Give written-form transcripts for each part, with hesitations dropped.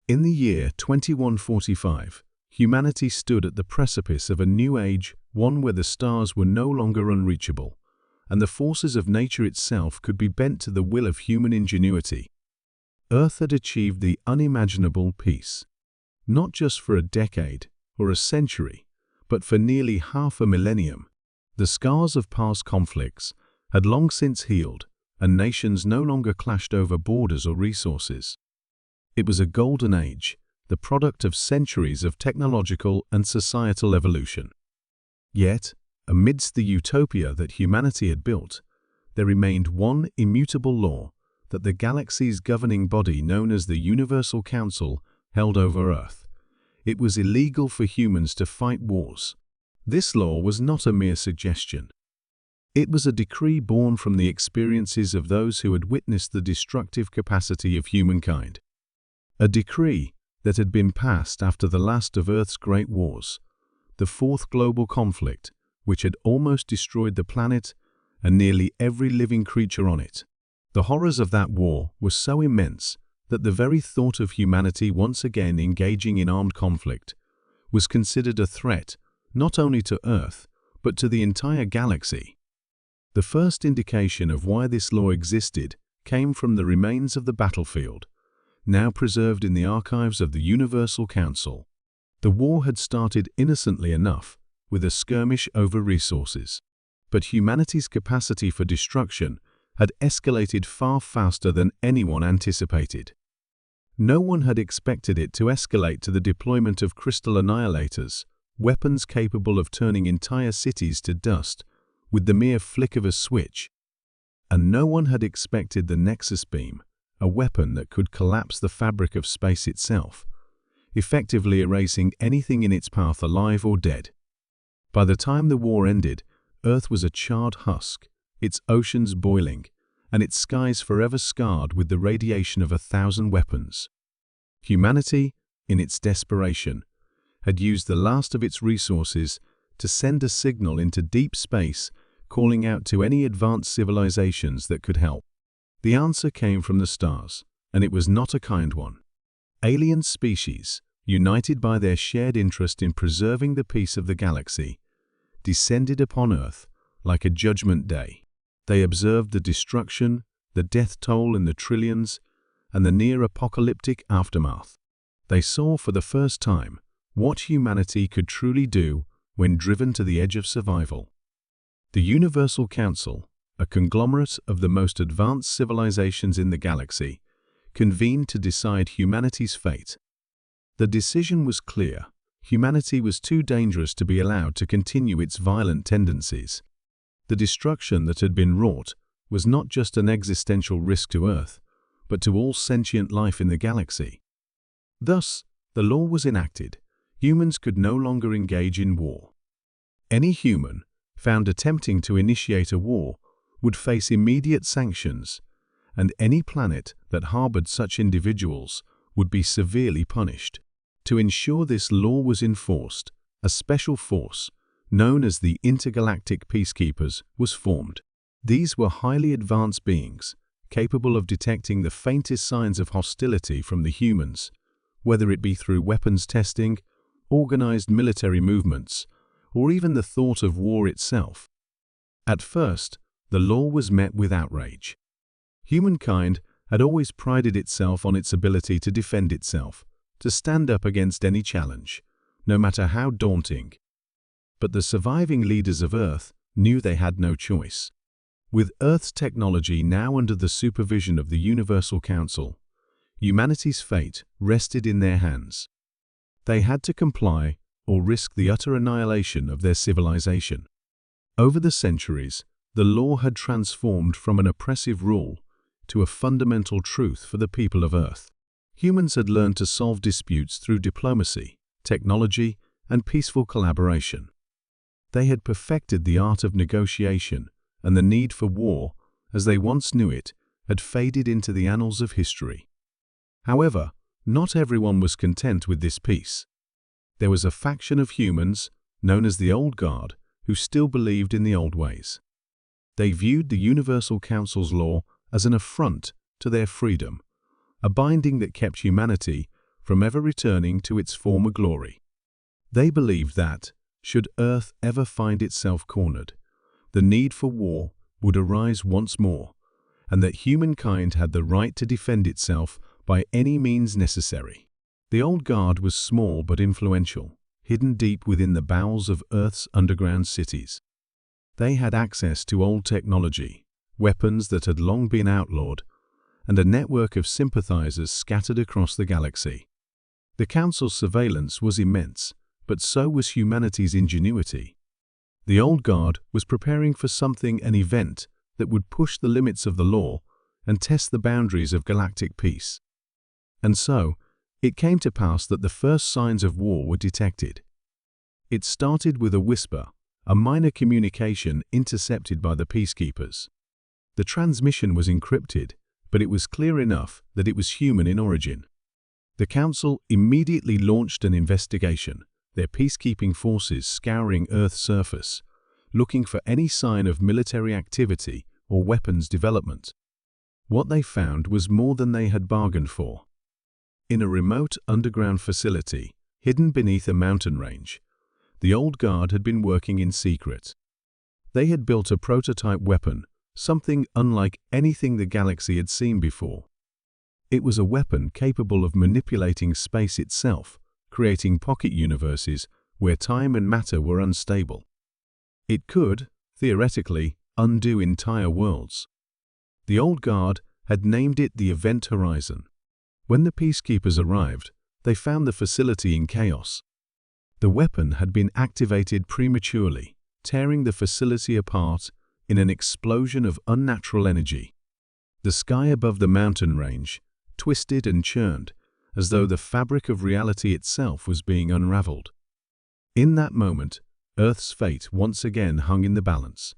In the year 2145, humanity stood at the precipice of a new age, one where the stars were no longer unreachable, and the forces of nature itself could be bent to the will of human ingenuity. Earth had achieved the unimaginable peace, not just for a decade or a century, but for nearly half a millennium. The scars of past conflicts had long since healed, and nations no longer clashed over borders or resources. It was a golden age, the product of centuries of technological and societal evolution. Yet, amidst the utopia that humanity had built, there remained one immutable law that the galaxy's governing body known as the Universal Council held over Earth. It was illegal for humans to fight wars. This law was not a mere suggestion. It was a decree born from the experiences of those who had witnessed the destructive capacity of humankind. A decree that had been passed after the last of Earth's great wars, the fourth global conflict, which had almost destroyed the planet and nearly every living creature on it. The horrors of that war were so immense that the very thought of humanity once again engaging in armed conflict was considered a threat not only to Earth, but to the entire galaxy. The first indication of why this law existed came from the remains of the battlefield, now preserved in the archives of the Universal Council. The war had started innocently enough, with a skirmish over resources. But humanity's capacity for destruction had escalated far faster than anyone anticipated. No one had expected it to escalate to the deployment of crystal annihilators, weapons capable of turning entire cities to dust with the mere flick of a switch. And no one had expected the Nexus beam, a weapon that could collapse the fabric of space itself, effectively erasing anything in its path alive or dead. By the time the war ended, Earth was a charred husk, its oceans boiling, and its skies forever scarred with the radiation of 1,000 weapons. Humanity, in its desperation, had used the last of its resources to send a signal into deep space, calling out to any advanced civilizations that could help. The answer came from the stars, and it was not a kind one. Alien species, united by their shared interest in preserving the peace of the galaxy, descended upon Earth like a judgment day. They observed the destruction, the death toll in the trillions, and the near-apocalyptic aftermath. They saw for the first time what humanity could truly do when driven to the edge of survival. The Universal Council, a conglomerate of the most advanced civilizations in the galaxy, convened to decide humanity's fate. The decision was clear. Humanity was too dangerous to be allowed to continue its violent tendencies. The destruction that had been wrought was not just an existential risk to Earth, but to all sentient life in the galaxy. Thus, the law was enacted. Humans could no longer engage in war. Any human found attempting to initiate a war would face immediate sanctions, and any planet that harbored such individuals would be severely punished. To ensure this law was enforced, a special force, known as the Intergalactic Peacekeepers, was formed. These were highly advanced beings, capable of detecting the faintest signs of hostility from the humans, whether it be through weapons testing, organized military movements, or even the thought of war itself. At first, the law was met with outrage. Humankind had always prided itself on its ability to defend itself, to stand up against any challenge, no matter how daunting. But the surviving leaders of Earth knew they had no choice. With Earth's technology now under the supervision of the Universal Council, humanity's fate rested in their hands. They had to comply or risk the utter annihilation of their civilization. Over the centuries, the law had transformed from an oppressive rule to a fundamental truth for the people of Earth. Humans had learned to solve disputes through diplomacy, technology, and peaceful collaboration. They had perfected the art of negotiation, and the need for war, as they once knew it, had faded into the annals of history. However, not everyone was content with this peace. There was a faction of humans, known as the Old Guard, who still believed in the old ways. They viewed the Universal Council's law as an affront to their freedom, a binding that kept humanity from ever returning to its former glory. They believed that, should Earth ever find itself cornered, the need for war would arise once more, and that humankind had the right to defend itself by any means necessary. The Old Guard was small but influential, hidden deep within the bowels of Earth's underground cities. They had access to old technology, weapons that had long been outlawed, and a network of sympathizers scattered across the galaxy. The Council's surveillance was immense, but so was humanity's ingenuity. The Old Guard was preparing for an event that would push the limits of the law and test the boundaries of galactic peace. And so, it came to pass that the first signs of war were detected. It started with a whisper, a minor communication intercepted by the peacekeepers. The transmission was encrypted, but it was clear enough that it was human in origin. The Council immediately launched an investigation, their peacekeeping forces scouring Earth's surface, looking for any sign of military activity or weapons development. What they found was more than they had bargained for. In a remote underground facility, hidden beneath a mountain range, the Old Guard had been working in secret. They had built a prototype weapon, something unlike anything the galaxy had seen before. It was a weapon capable of manipulating space itself, creating pocket universes where time and matter were unstable. It could, theoretically, undo entire worlds. The Old Guard had named it the Event Horizon. When the peacekeepers arrived, they found the facility in chaos. The weapon had been activated prematurely, tearing the facility apart in an explosion of unnatural energy. The sky above the mountain range twisted and churned, as though the fabric of reality itself was being unraveled. In that moment, Earth's fate once again hung in the balance.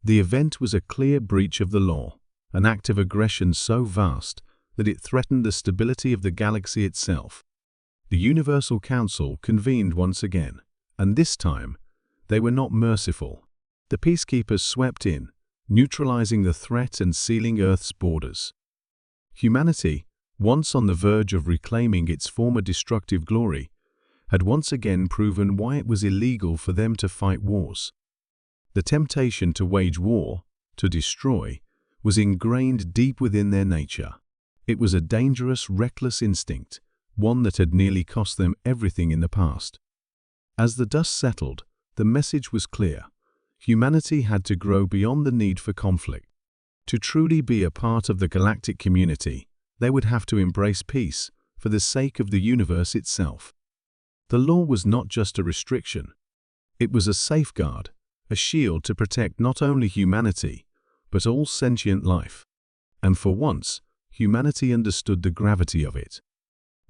The event was a clear breach of the law, an act of aggression so vast that it threatened the stability of the galaxy itself. The Universal Council convened once again, and this time, they were not merciful. The peacekeepers swept in, neutralizing the threat and sealing Earth's borders. Humanity, once on the verge of reclaiming its former destructive glory, had once again proven why it was illegal for them to fight wars. The temptation to wage war, to destroy, was ingrained deep within their nature. It was a dangerous, reckless instinct, one that had nearly cost them everything in the past. As the dust settled, the message was clear. Humanity had to grow beyond the need for conflict. To truly be a part of the galactic community, they would have to embrace peace for the sake of the universe itself. The law was not just a restriction. It was a safeguard, a shield to protect not only humanity, but all sentient life. And for once, humanity understood the gravity of it.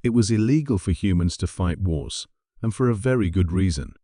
It was illegal for humans to fight wars, and for a very good reason.